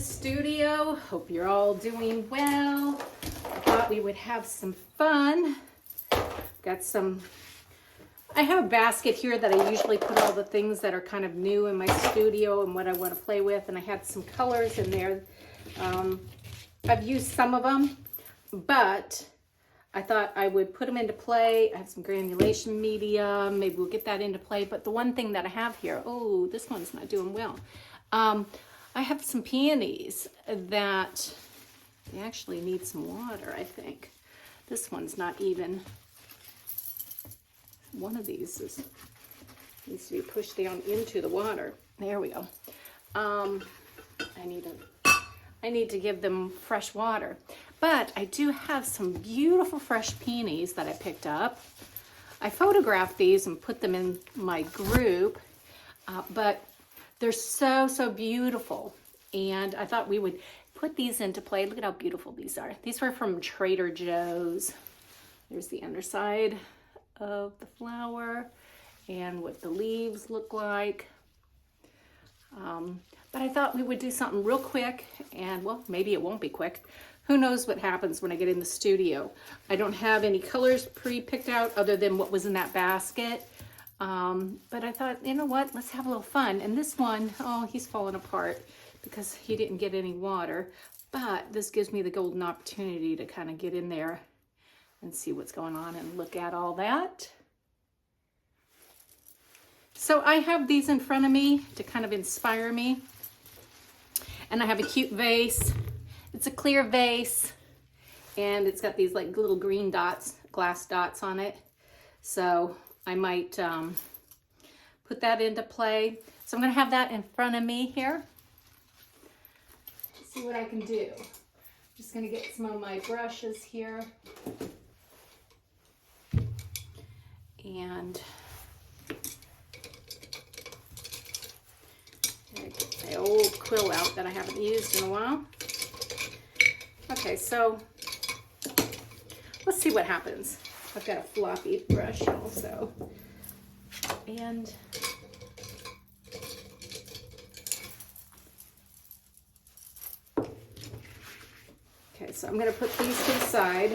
studio. Hope you're all doing well. I thought we would have some fun. I have a basket here that I usually put all the things that are kind of new in my studio and what I want to play with, and I had some colors in there. I've used some of them, but I thought I would put them into play. I have some granulation medium. Maybe we'll get that into play. But the one thing that I have here, oh, this one's not doing well. I have some peonies that they actually need some water, I think. This one's not even. One of these needs to be pushed down into the water. There we go. I need to give them fresh water. But I do have some beautiful fresh peonies that I picked up. I photographed these and put them in my group, but they're so beautiful. And I thought we would put these into play. Look at how beautiful these are. These were from Trader Joe's. There's the underside of the flower and what the leaves look like. But I thought we would do something real quick, and well, maybe it won't be quick. Who knows what happens when I get in the studio. I don't have any colors pre-picked out other than what was in that basket. But I thought, you know what, let's have a little fun. And this one, oh, he's falling apart because he didn't get any water. But this gives me the golden opportunity to kind of get in there and see what's going on and look at all that. So I have these in front of me to kind of inspire me. And I have a cute vase. It's a clear vase, and it's got these like little green dots, glass dots on it. So I might put that into play. So I'm gonna have that in front of me here. Let's see what I can do. Just gonna get some of my brushes here. And get my old quill out that I haven't used in a while. Okay, so let's see what happens. I've got a floppy brush also. And okay, so I'm going to put these to the side.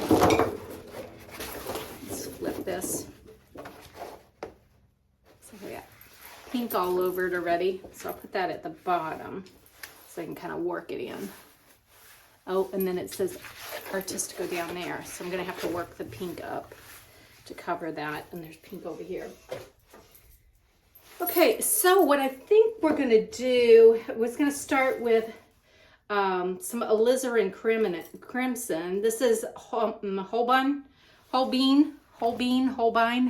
Let's flip this. So we got pink all over it already. So I'll put that at the bottom so I can kind of work it in. Oh, and then it says Artistico down there. So I'm going to have to work the pink up to cover that. And there's pink over here. Okay, so what I think we're going to do was going to start with some alizarin crimson. This is Holbein,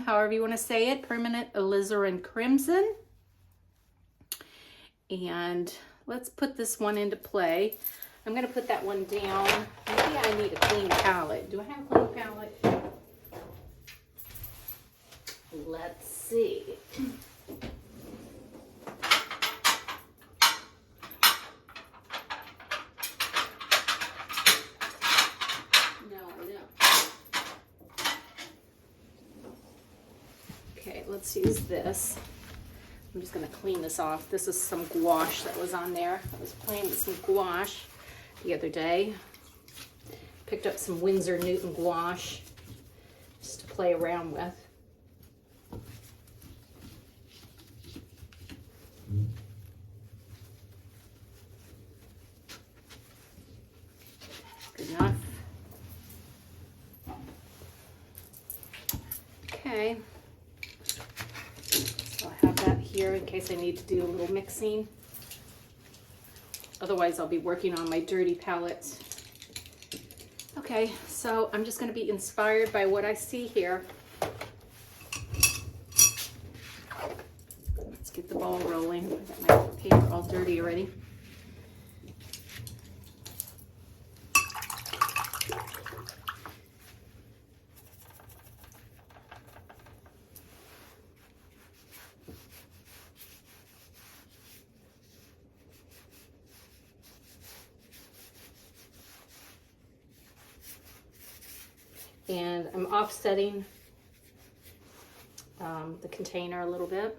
however you want to say it. Permanent alizarin crimson. And let's put this one into play. I'm going to put that one down. Maybe I need a clean palette. Do I have a clean palette? Let's see. No, I don't. Okay, let's use this. I'm just going to clean this off. This is some gouache that was on there. I was playing with some gouache the other day. Picked up some Winsor Newton gouache just to play around with. Good enough. Okay. So I have that here in case I need to do a little mixing. Otherwise, I'll be working on my dirty palettes. Okay, so I'm just going to be inspired by what I see here. Let's get the ball rolling. I've got my paper all dirty already. And I'm offsetting the container a little bit.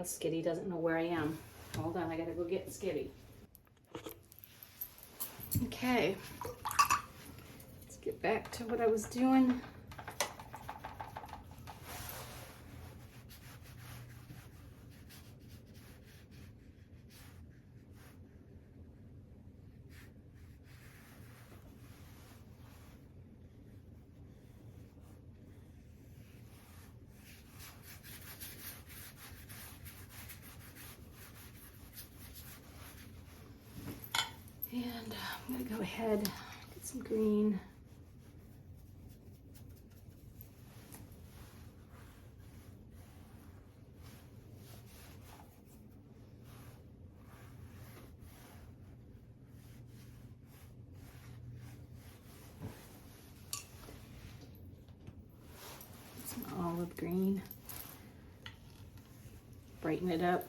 Skitty doesn't know where I am. Hold on, I gotta go get Skitty. Okay, let's get back to what I was doing. And I'm gonna go ahead, get some green. Some olive green. Brighten it up.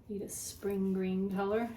Need a spring green color.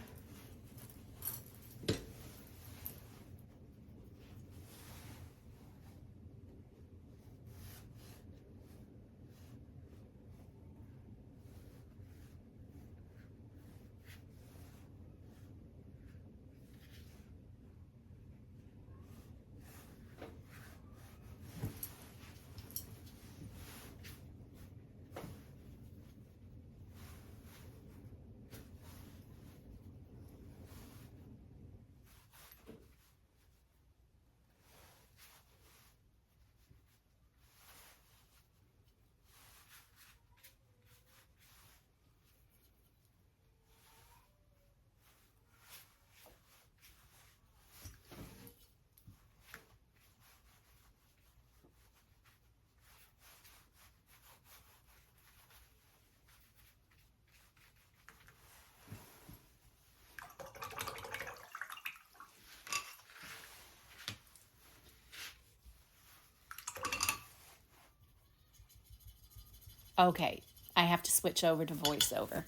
Okay, I have to switch over to voiceover.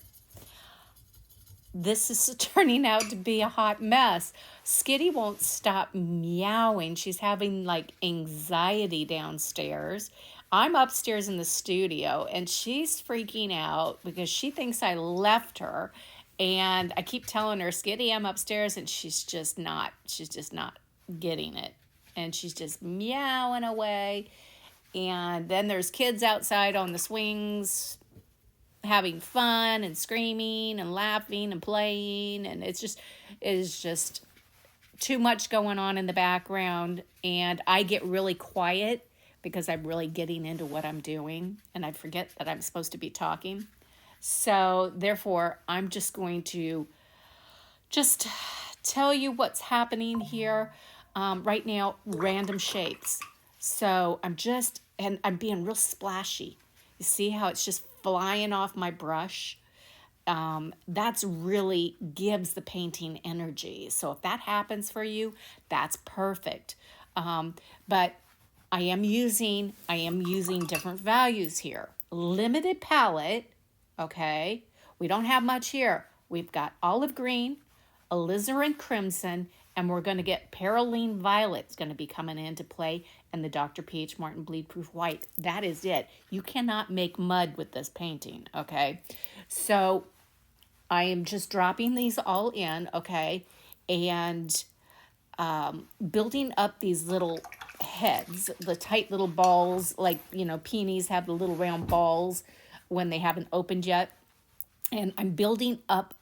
This is turning out to be a hot mess. Skitty won't stop meowing. She's having like anxiety downstairs. I'm upstairs in the studio and she's freaking out because she thinks I left her. And I keep telling her, Skitty, I'm upstairs, and she's just not getting it. And she's just meowing away. And then there's kids outside on the swings having fun and screaming and laughing and playing. And it is just too much going on in the background. And I get really quiet because I'm really getting into what I'm doing. And I forget that I'm supposed to be talking. So therefore, I'm just going to just tell you what's happening here. Right now, random shapes. So I'm being real splashy. You see how it's just flying off my brush? That's really gives the painting energy. So if that happens for you, that's perfect. But I am using different values here. Limited palette, okay? We don't have much here. We've got olive green, alizarin crimson, and we're going to get Perylene Violet's going to be coming into play, and the Dr. P.H. Martin Bleed Proof White. That is it. You cannot make mud with this painting, okay? So I am just dropping these all in, okay? And building up these little heads, the tight little balls, like, you know, peonies have the little round balls when they haven't opened yet. And I'm building up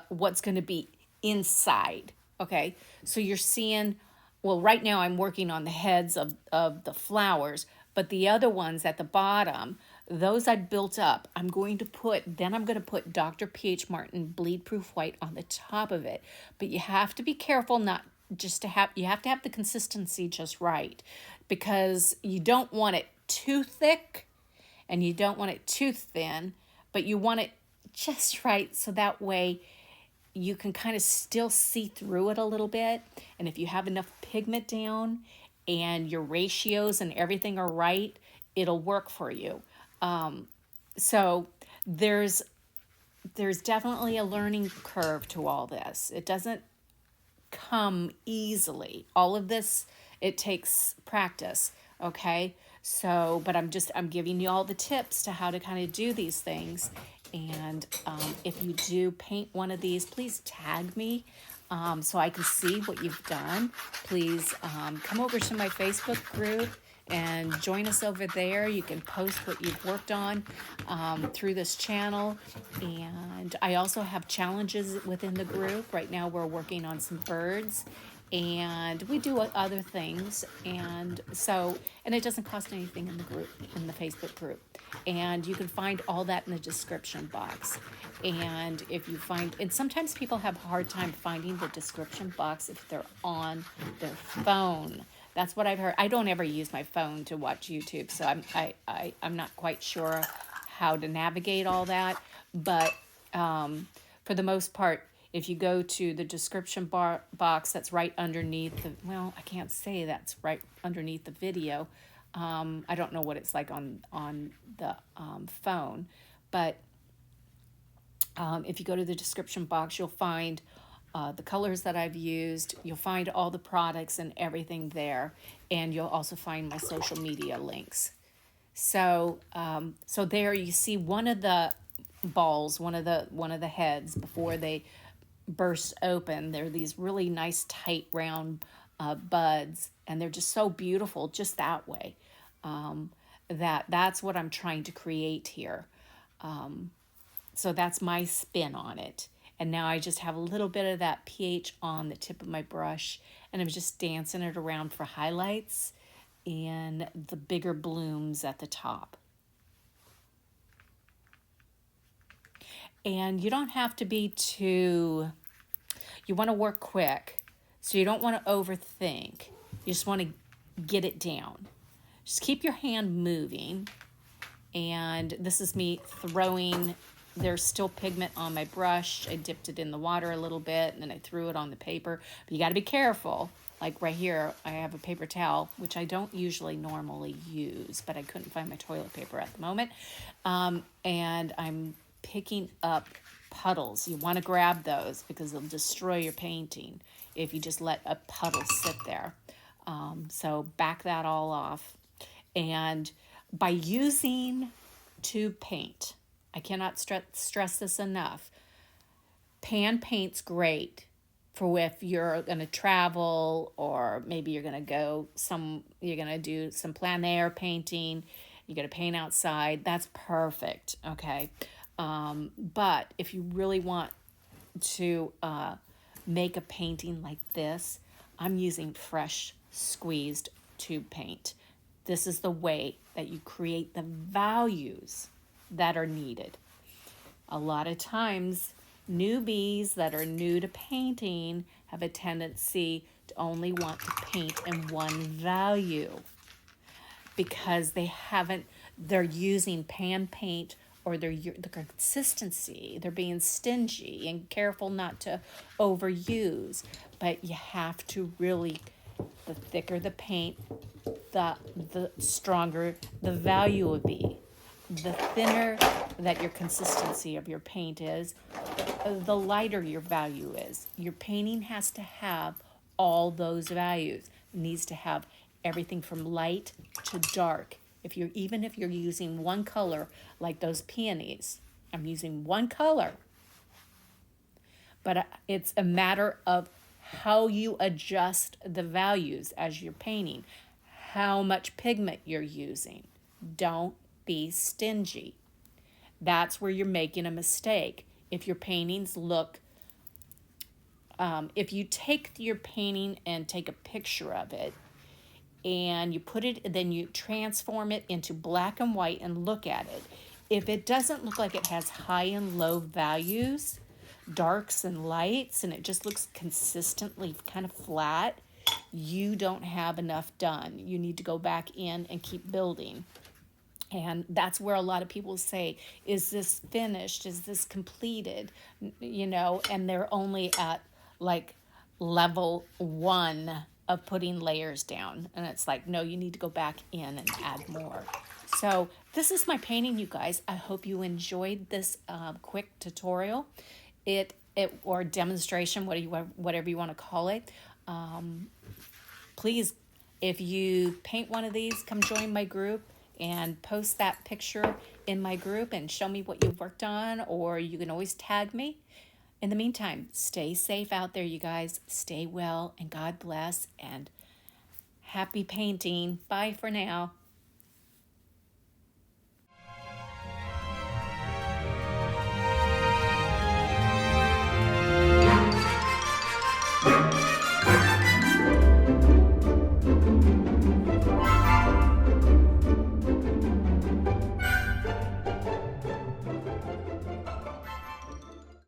what's going to be inside. Okay, so you're seeing, well, right now I'm working on the heads of the flowers, but the other ones at the bottom, those I built up. I'm going to put Dr. P.H. Martin Bleed Proof White on the top of it. But you have to be careful you have to have the consistency just right, because you don't want it too thick and you don't want it too thin, but you want it just right so that way you can kind of still see through it a little bit. And if you have enough pigment down and your ratios and everything are right, it'll work for you. So there's definitely a learning curve to all this. It doesn't come easily. All of this, it takes practice, okay? So, but I'm giving you all the tips to how to kind of do these things. And if you do paint one of these, please tag me so I can see what you've done. Please come over to my Facebook group and join us over there. You can post what you've worked on through this channel. And I also have challenges within the group. Right now we're working on some birds, and we do other things, and it doesn't cost anything in the group, in the Facebook group, and you can find all that in the description box. And if you find, and sometimes people have a hard time finding the description box if they're on their phone. That's what I've heard. I don't ever use my phone to watch YouTube, so I'm not quite sure how to navigate all that, but for the most part, if you go to the description box that's right underneath the, well, I can't say that's right underneath the video. I don't know what it's like on the phone, but if you go to the description box, you'll find the colors that I've used. You'll find all the products and everything there, and you'll also find my social media links. So, so there you see one of the balls, one of the heads before they burst open. They're these really nice tight round buds, and they're just so beautiful just that way. That's what I'm trying to create here. So that's my spin on it. And now I just have a little bit of that pH on the tip of my brush, and I'm just dancing it around for highlights and the bigger blooms at the top. And you don't have to be too, you want to work quick. So you don't want to overthink. You just want to get it down. Just keep your hand moving. And this is me throwing, there's still pigment on my brush. I dipped it in the water a little bit, and then I threw it on the paper. But you got to be careful. Like right here, I have a paper towel, which I don't usually normally use, but I couldn't find my toilet paper at the moment. And I'm picking up puddles. You want to grab those because they'll destroy your painting if you just let a puddle sit there. So back that all off. And by using tube paint, I cannot stress this enough. Pan paint's great for if you're going to travel, or maybe you're going to do some plein air painting. You're going to paint outside. That's perfect. Okay. But if you really want to make a painting like this, I'm using fresh squeezed tube paint. This is the way that you create the values that are needed. A lot of times, newbies that are new to painting have a tendency to only want to paint in one value because they're using pan paint, or the consistency, they're being stingy and careful not to overuse. But you have to really, the thicker the paint, the stronger the value will be. The thinner that your consistency of your paint is, the lighter your value is. Your painting has to have all those values. It needs to have everything from light to dark. Even if you're using one color, like those peonies, I'm using one color. But it's a matter of how you adjust the values as you're painting, how much pigment you're using. Don't be stingy. That's where you're making a mistake. If your paintings look, if you take your painting and take a picture of it, and you put it, then you transform it into black and white and look at it. If it doesn't look like it has high and low values, darks and lights, and it just looks consistently kind of flat, you don't have enough done. You need to go back in and keep building. And that's where a lot of people say, is this finished? Is this completed? And they're only at like level 1 of putting layers down. And it's like, no, you need to go back in and add more. So this is my painting, you guys. I hope you enjoyed this quick tutorial, or demonstration, whatever you want to call it. Please If you paint one of these, come join my group and post that picture in my group and show me what you've worked on, or you can always tag me. In the meantime, stay safe out there, you guys. Stay well, and God bless, and happy painting. Bye for now.